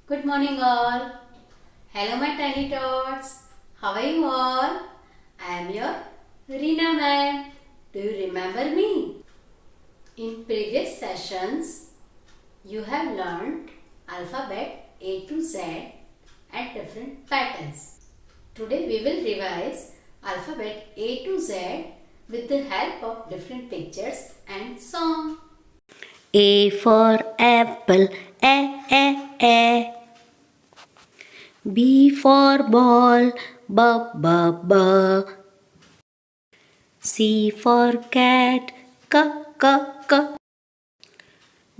Good morning all. Hello my tiny tots. How are you all? I am your Reena ma'am. Do you remember me? In previous sessions, you have learned alphabet A to Z and different patterns. Today we will revise alphabet A to Z with the help of different pictures and song. A for apple, A. B for ball, B. C for cat, K.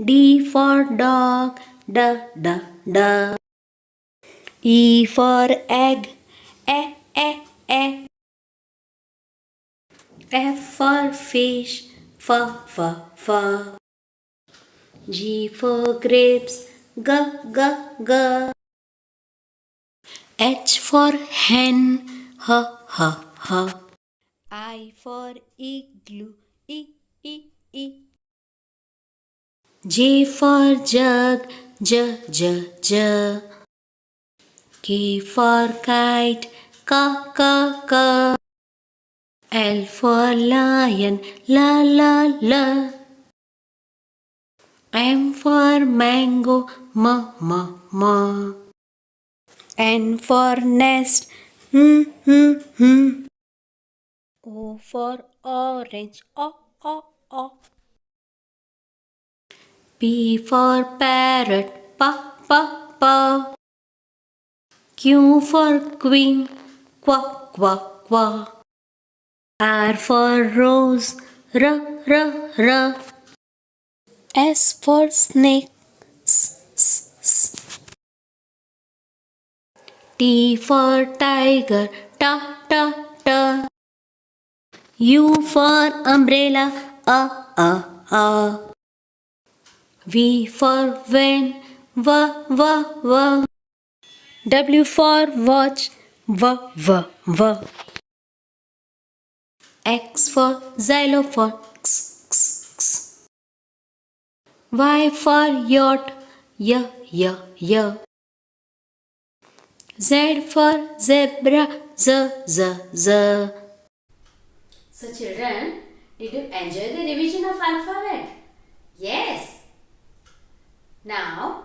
D for dog, D. E for egg, A. F for fish, F. G for grapes, G. H for hen, H. I for igloo, E. J for jug, J. K for kite, K. L for lion, L. M for mango, M. N for nest, O for orange, O. P for parrot, P. Q for queen, Qu. R for rose, R. S for snake, S. T for tiger, T. U for umbrella, A. V for van, V. W for watch, V. X for xylophone, X. Y for yacht, Y. Z for zebra, Z. So children, did you enjoy the revision of alphabet? Yes. Now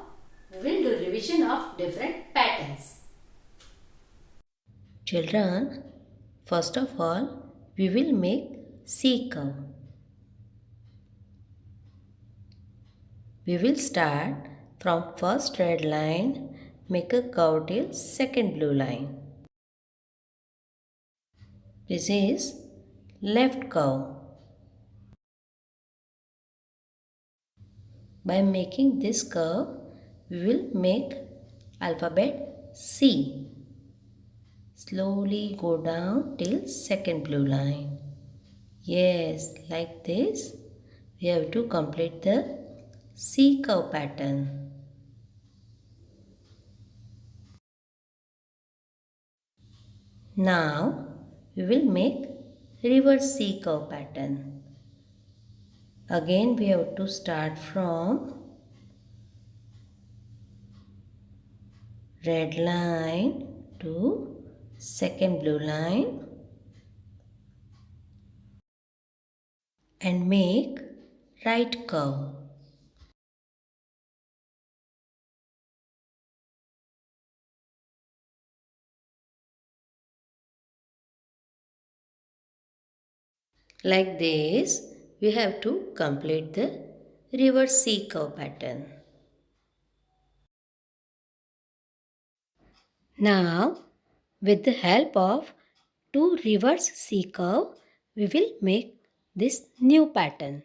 we will do revision of different patterns. Children, first of all, we will make C curve. We will start from first red line, make a curve till second blue line. This is left curve. By making this curve, we will make alphabet C. Slowly go down till second blue line. Yes, like this, we have to complete the C curve pattern. Now, we will make reverse C curve pattern. Again, we have to start from red line to second blue line and make right curve. Like this, we have to complete the reverse C curve pattern. Now, with the help of two reverse C curve, we will make this new pattern.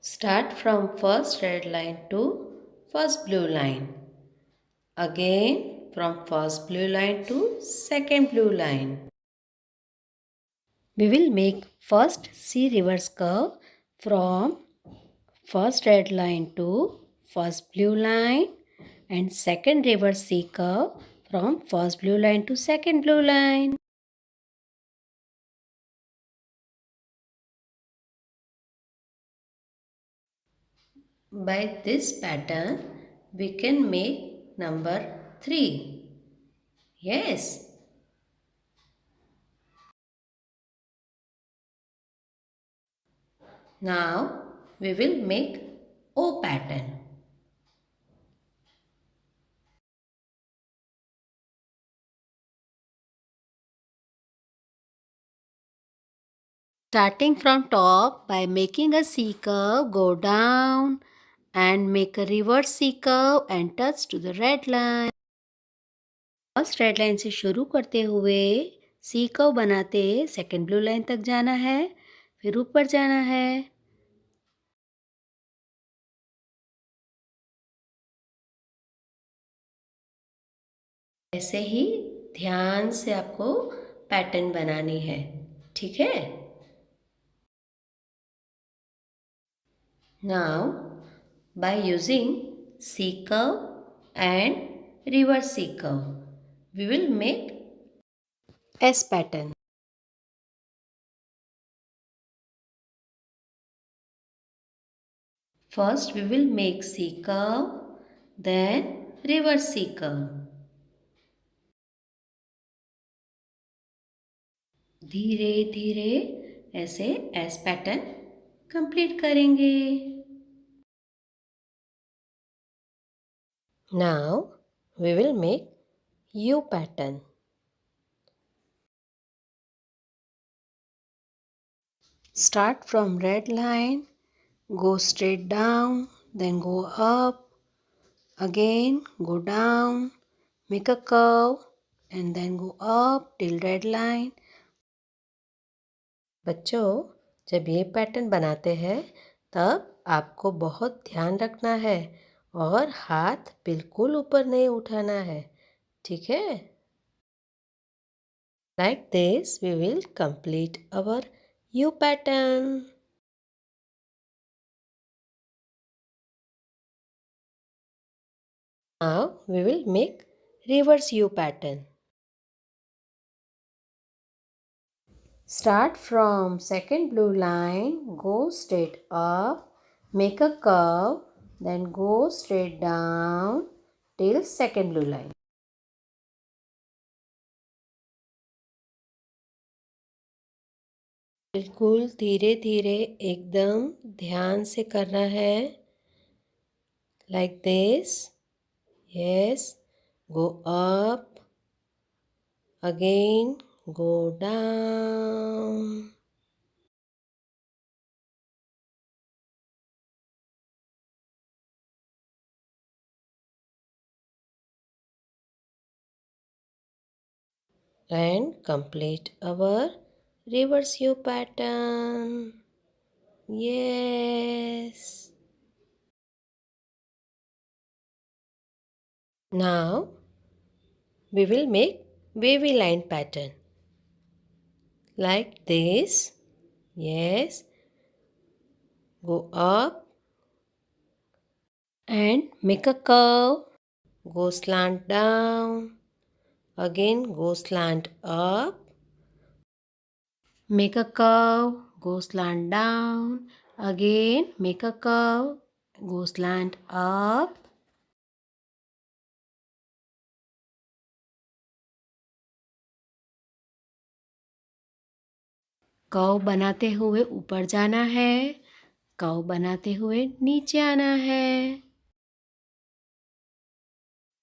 Start from first red line to first blue line. Again from first blue line to second blue line. We will make first C reverse curve from first red line to first blue line and second reverse C curve from first blue line to second blue line. By this pattern, we can make number 3. Yes. Now, we will make O pattern. Starting from top by making a C curve, go down and make a reverse C curve and touch to the red line. First red line से शुरू करते हुए C curve बनाते second blue line तक जाना है, फिर ऊपर जाना है. ऐसे ही ध्यान से आपको पैटर्न बनानी है, ठीक है? Now, by using C curve and reverse C curve, we will make S pattern. First, we will make C curve, then reverse C curve. धीरे धीरे ऐसे S पैटर्न कंप्लीट करेंगे. Now, we will make U pattern. Start from red line, go straight down, then go up, again go down, make a curve and then go up till red line. बच्चों, जब ये pattern बनाते हैं तब आपको बहुत ध्यान रखना है और हाथ बिल्कुल ऊपर नहीं उठाना है, ठीक है? Like this, we will complete our U pattern. Now, we will make reverse U pattern. Start from second blue line, go straight up, make a curve, then go straight down till second blue line. बिल्कुल धीरे धीरे एकदम ध्यान से करना है. Like this. Yes. Go up. Again. Go down. And complete our reverse U pattern. Yes. Now we will make wavy line pattern. Like this. Yes. Go up And make a curve. go slant down, again go slant up, Make a curve, go slant down, again make a curve, go slant up. Curve बनाते हुए ऊपर जाना है, curve बनाते हुए नीचे आना है.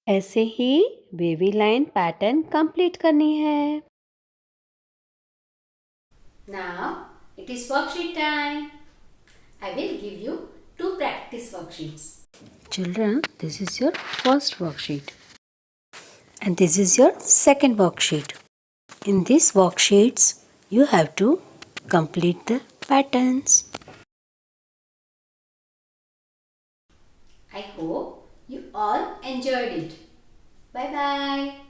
ऐसे ही वेवी लाइन पैटर्न कंप्लीट करनी है. Now it is worksheet time. I will give you 2 practice worksheets. Children, this is your first worksheet. And this is your second worksheet. In these worksheets, you have to complete the patterns. I hope you all enjoyed it. Bye bye.